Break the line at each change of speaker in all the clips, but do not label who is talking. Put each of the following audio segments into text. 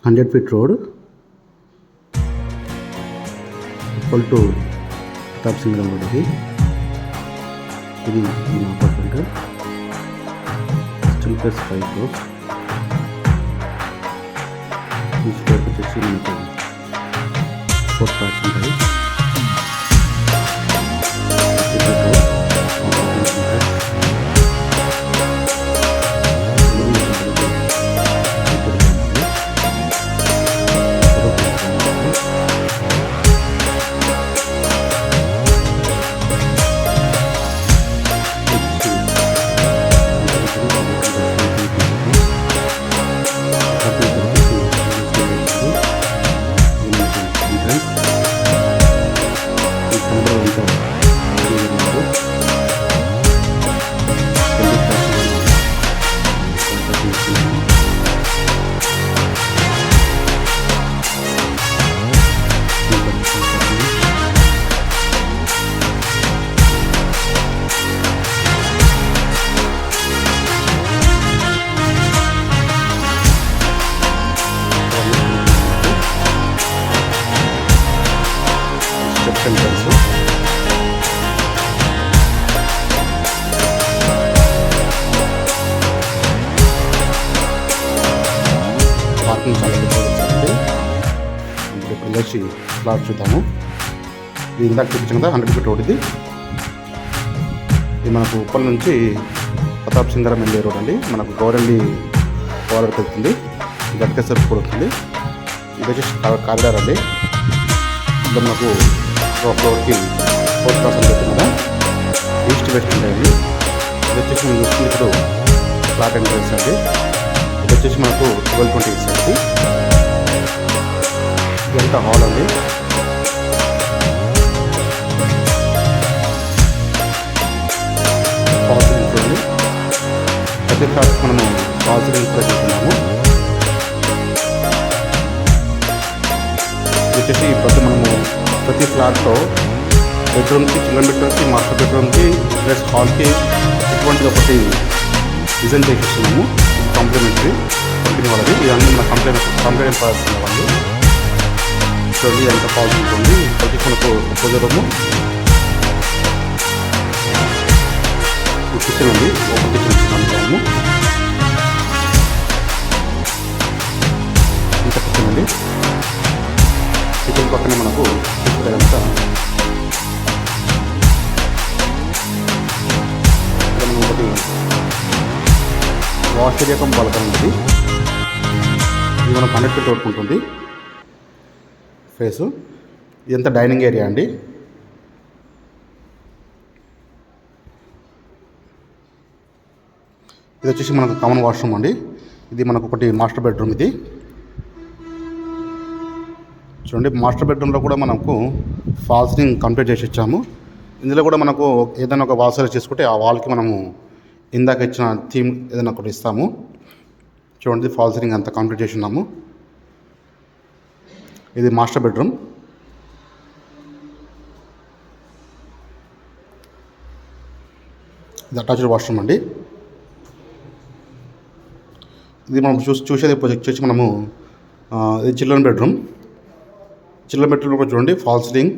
100 feet road equal to Pratap Singham road. This is the apartment. Still plus 5 floors. This floor is 4%. Parking చాలా పెద్దది. ఇప్పుడు వచ్చి plot చూద్దాము. ఇది ఇందాక చూపించిన కదా 100 feet రోడ్. ఇది మనకు ఉప్పల్ నుంచి ప్రతాప్ సింగరం వెళ్ళే రోడ్ అండి. మనకు గౌరెల్లి ఓవర్కి వెళ్తుంది, గట్కేశ్వర్ కూడా వస్తుంది. ఇది వచ్చేసి కారిడార్ అండి. ఇది మనకు ఫ్లోర్కి 4% వెళ్తుంది కదా, ఈస్ట్ వెస్ట్ ఉంటాయండి. ఇది వచ్చేసి మనం చూస్తుంది ఇప్పుడు ఫ్లాట్ ఎంట్రన్స్ అండి. ఇది వచ్చేసి మనకు 1220 అండి. ఇదంతా హాల్ అండి. ఫాల్ సీలింగ్ చూడండి. ప్రతి ఫ్లాట్ మనము ఫాల్ సీలింగ్ కూడా చేస్తున్నాము. ఇది వచ్చేసి ప్రతి మనము ప్రతి ఫ్లాట్లో బెడ్రూమ్కి, చిల్డ్రన్ బెడ్రూమ్కి, మాస్టర్ బెడ్రూమ్కి, ప్లస్ హాల్కి ఇటువంటిది ఒకటి డిజైన్ చేసేస్తున్నాము. కాంప్లిమెంటరీ కంపెనీ వాళ్ళది. ఇవన్నీ మన కంప్లైంట్ పడాల్సిన వాళ్ళు చూడండి. ఎంత ఫాల్స్ ఉంటుంది. ప్రతి మనకు పూజ రూము, కిచెన్ అండి. ఓపెన్ కిచెన్ ఇస్తున్నాము. ఇంత కిచెన్ అండి. కిచెన్ పక్కనే మనకు అంతా మనం ఒకటి వాష్ ఏరియా కమ్ బాల్కనీ ఉంది. ఇది మనం 100 feet రోడ్ ఉంటుంది ఫేసు. ఇదంతా డైనింగ్ ఏరియా అండి. ఇది వచ్చేసి మనకు కామన్ వాష్రూమ్ అండి. ఇది మనకు ఒకటి మాస్టర్ బెడ్రూమ్. ఇది చూడండి. మాస్టర్ బెడ్రూమ్లో కూడా మనకు ఫాల్ సీలింగ్ కంప్లీట్ చేసి ఇచ్చాము. ఇందులో కూడా మనకు ఏదైనా ఒక వాల్ సెలెక్ట్ చేసుకుంటే ఆ వాల్కి మనము ఇందాక ఇచ్చిన థీమ్ ఏదైనా ఒకటి ఇస్తాము. చూడండి, ఫాల్ సీలింగ్ అంతా కంప్లీట్ చేసి ఉన్నాము. ఇది మాస్టర్ బెడ్రూమ్. ఇది అటాచ్డ్ వాష్రూమ్ అండి. ఇది మనం చూసేది వచ్చేసి మనము ఇది చిల్డ్రన్ బెడ్రూమ్. చిల్డ్రన్ బెడ్రూమ్లో కూడా చూడండి fall ceiling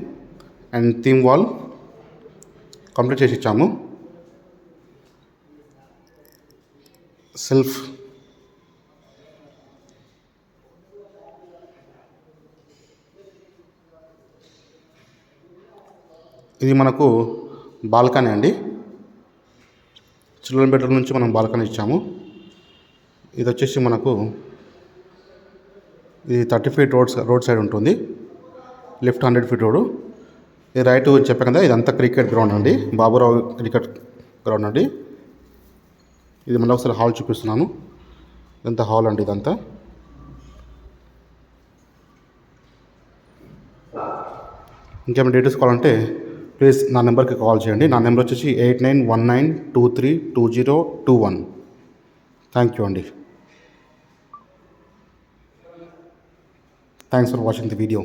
and theme wall complete చేసి ఇచ్చాము. సెల్ఫ్ ఇది మనకు బాల్కనీ అండి. చిల్డ్రన్ బెడ్రూమ్ నుంచి మనం బాల్కనీ ఇచ్చాము. ఇది వచ్చేసి మనకు ఇది 30 feet రోడ్ సైడ్ ఉంటుంది. Left 100 feet road. ఇది రైట్ చెప్పాను కదా, ఇదంతా క్రికెట్ గ్రౌండ్ అండి. బాబురావు క్రికెట్ గ్రౌండ్ అండి. ఇది మళ్ళీ ఒకసారి హాల్ చూపిస్తున్నాను. ఇదంతా హాల్ అండి. ఇదంతా ఇంకేమైనా డీటెయిల్స్ కావాలంటే ప్లీజ్ నా నెంబర్కి కాల్ చేయండి. నా నెంబర్ వచ్చేసి 8919232021. థ్యాంక్ యూ అండి. Thanks for watching the video.